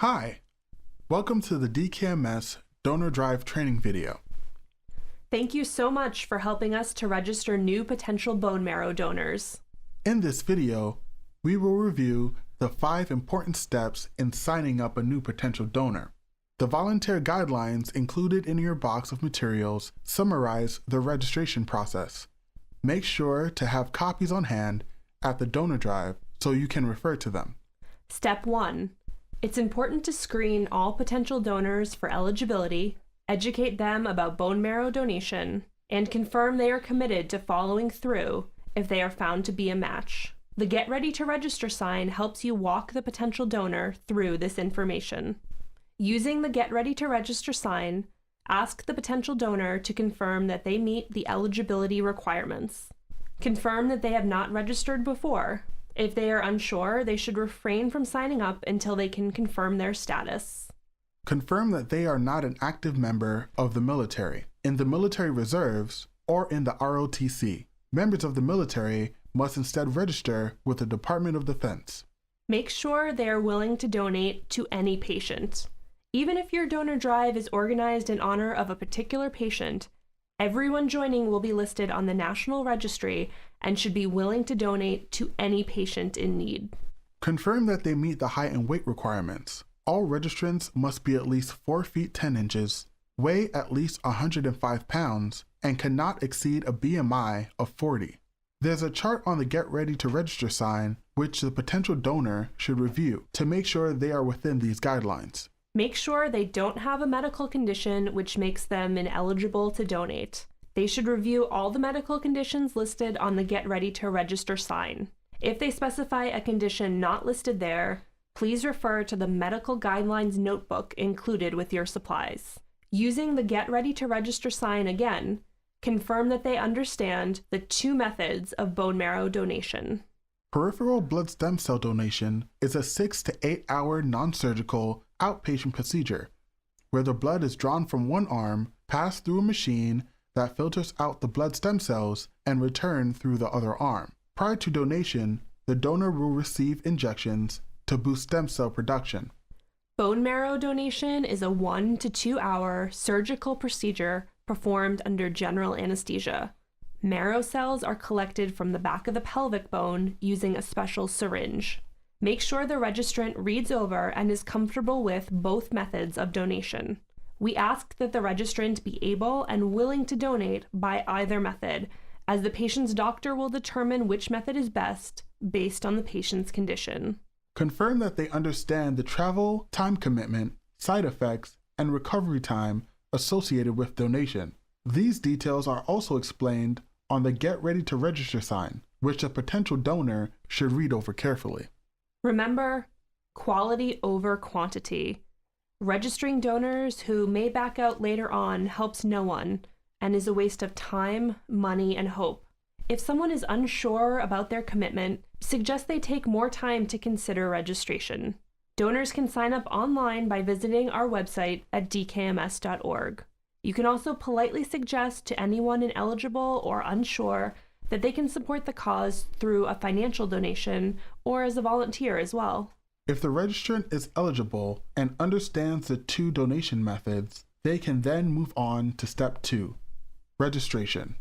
Hi, welcome to the DKMS Donor Drive training video. Thank you so much for helping us to register new potential bone marrow donors. In this video, we will review the 5 important steps in signing up a new potential donor. The volunteer guidelines included in your box of materials summarize the registration process. Make sure to have copies on hand at the donor drive so you can refer to them. Step 1. It's important to screen all potential donors for eligibility, educate them about bone marrow donation, and confirm they are committed to following through if they are found to be a match. The Get Ready to Register sign helps you walk the potential donor through this information. Using the Get Ready to Register sign, ask the potential donor to confirm that they meet the eligibility requirements. Confirm that they have not registered before. If they are unsure, they should refrain from signing up until they can confirm their status. Confirm that they are not an active member of the military, in the military reserves, or in the ROTC. Members of the military must instead register with the Department of Defense. Make sure they are willing to donate to any patient. Even if your donor drive is organized in honor of a particular patient, everyone joining will be listed on the National Registry and should be willing to donate to any patient in need. Confirm that they meet the height and weight requirements. All registrants must be at least 4 feet 10 inches, weigh at least 105 pounds, and cannot exceed a BMI of 40. There's a chart on the Get Ready to Register sign which the potential donor should review to make sure they are within these guidelines. Make sure they don't have a medical condition which makes them ineligible to donate. They should review all the medical conditions listed on the Get Ready to Register sign. If they specify a condition not listed there, please refer to the medical guidelines notebook included with your supplies. Using the Get Ready to Register sign again, confirm that they understand the 2 methods of bone marrow donation. Peripheral blood stem cell donation is a 6 to 8 hour non-surgical outpatient procedure where the blood is drawn from one arm, passed through a machine that filters out the blood stem cells, and returned through the other arm. Prior to donation, the donor will receive injections to boost stem cell production. Bone marrow donation is a 1 to 2 hour surgical procedure performed under general anesthesia. Marrow cells are collected from the back of the pelvic bone using a special syringe. Make sure the registrant reads over and is comfortable with both methods of donation. We ask that the registrant be able and willing to donate by either method, as the patient's doctor will determine which method is best based on the patient's condition. Confirm that they understand the travel, time commitment, side effects, and recovery time associated with donation. These details are also explained on the Get Ready to Register sign, which a potential donor should read over carefully. Remember, quality over quantity. Registering donors who may back out later on helps no one and is a waste of time, money, and hope. If someone is unsure about their commitment, suggest they take more time to consider registration. Donors can sign up online by visiting our website at dkms.org. You can also politely suggest to anyone ineligible or unsure that they can support the cause through a financial donation or as a volunteer as well. If the registrant is eligible and understands the 2 donation methods, they can then move on to step 2, registration.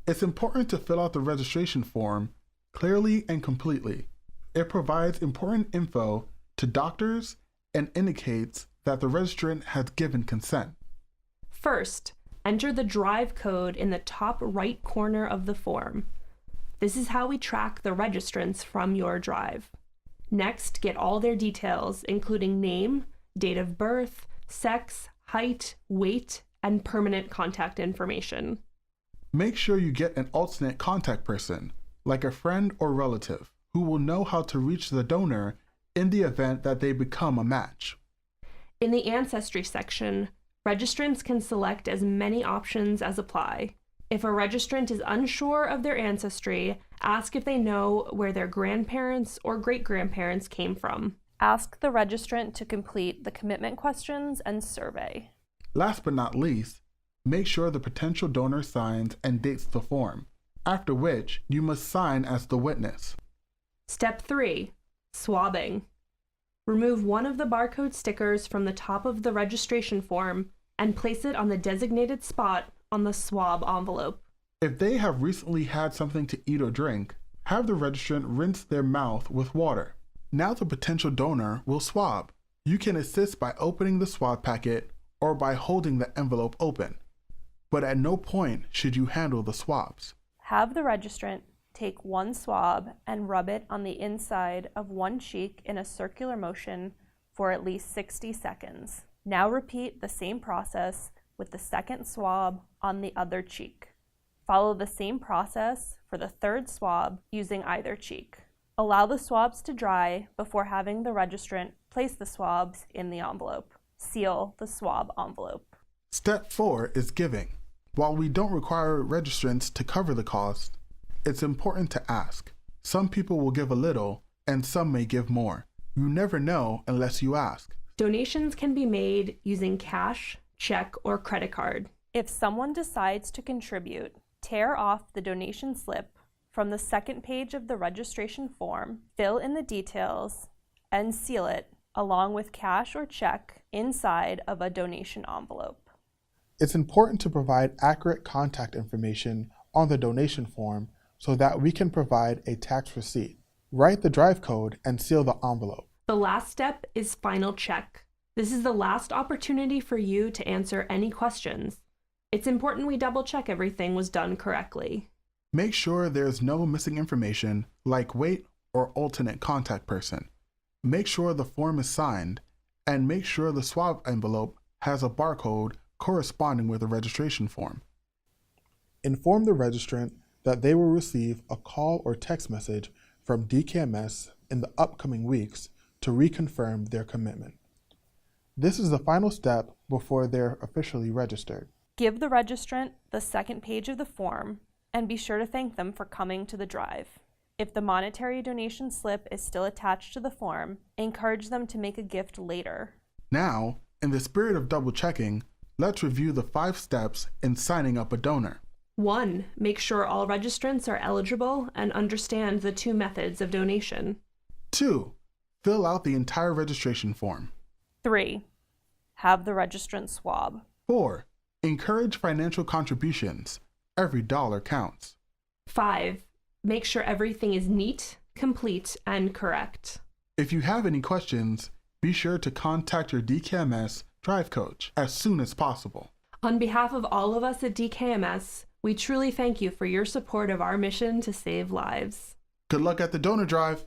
It's important to fill out the registration form clearly and completely. It provides important info to doctors and indicates that the registrant has given consent. First, enter the drive code in the top right corner of the form. This is how we track the registrants from your drive. Next, get all their details, including name, date of birth, sex, height, weight, and permanent contact information. Make sure you get an alternate contact person, like a friend or relative, who will know how to reach the donor in the event that they become a match. In the Ancestry section, registrants can select as many options as apply. If a registrant is unsure of their ancestry, ask if they know where their grandparents or great-grandparents came from. Ask the registrant to complete the commitment questions and survey. Last but not least, make sure the potential donor signs and dates the form, after which you must sign as the witness. Step 3. Swabbing. Remove one of the barcode stickers from the top of the registration form and place it on the designated spot on the swab envelope. If they have recently had something to eat or drink, have the registrant rinse their mouth with water. Now the potential donor will swab. You can assist by opening the swab packet or by holding the envelope open, but at no point should you handle the swabs. Have the registrant take one swab and rub it on the inside of one cheek in a circular motion for at least 60 seconds. Now repeat the same process with the second swab on the other cheek. Follow the same process for the third swab using either cheek. Allow the swabs to dry before having the registrant place the swabs in the envelope. Seal the swab envelope. Step 4 is giving. While we don't require registrants to cover the cost, it's important to ask. Some people will give a little, and some may give more. You never know unless you ask. Donations can be made using cash, check, or credit card. If someone decides to contribute, tear off the donation slip from the second page of the registration form, fill in the details, and seal it along with cash or check inside of a donation envelope. It's important to provide accurate contact information on the donation form so that we can provide a tax receipt. Write the drive code and seal the envelope. The last step is final check. This is the last opportunity for you to answer any questions. It's important we double check everything was done correctly. Make sure there's no missing information like weight or alternate contact person. Make sure the form is signed, and make sure the swab envelope has a barcode corresponding with the registration form. Inform the registrant that they will receive a call or text message from DKMS in the upcoming weeks to reconfirm their commitment. This is the final step before they're officially registered. Give the registrant the second page of the form and be sure to thank them for coming to the drive. If the monetary donation slip is still attached to the form, encourage them to make a gift later. Now, in the spirit of double checking, let's review the 5 steps in signing up a donor. 1. Make sure all registrants are eligible and understand the 2 methods of donation. 2. Fill out the entire registration form. 3. Have the registrant swab. 4. Encourage financial contributions. Every dollar counts. 5. Make sure everything is neat, complete, and correct. If you have any questions, be sure to contact your DKMS Drive Coach as soon as possible. On behalf of all of us at DKMS, we truly thank you for your support of our mission to save lives. Good luck at the donor drive.